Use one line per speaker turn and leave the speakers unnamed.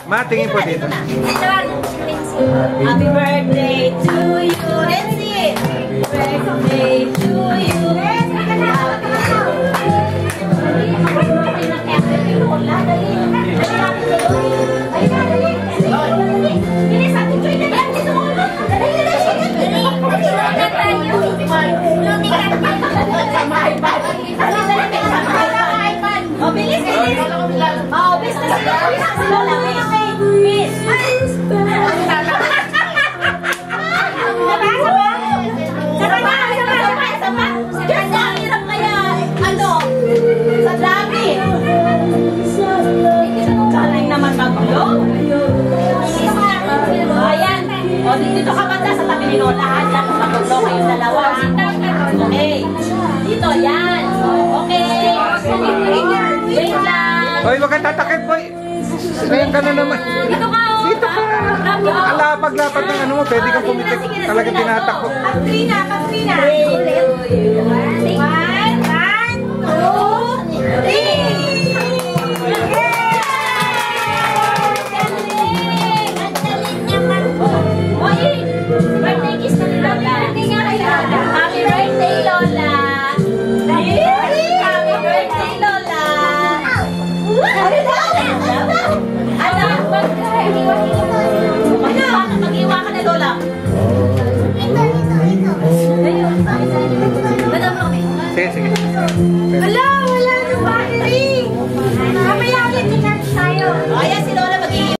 Matingin po dito.
Happy birthday to you. Let's see it. Happy birthday to you. Oh, bilis, bilis. Oh, bilis. O, dito ka banda sa tabi ni Lola. Diyan, magpapaglo kayong dalawa. Okay. Dito, yan. Okay. Wait lang.
Hoy, wag kang tatakip, boy. Ayan ka na naman.
Dito ka, o.
Dito ka. Alapag-lapag ng ano mo. Pwede kang pumitik. Talagang tinatakbo.
Katrina, Katrina. 1, 2, 3. Birthday kiss na ni Lola. Happy birthday, Lola. Happy birthday, Lola. Ano? Mag-iwa ka na, Lola.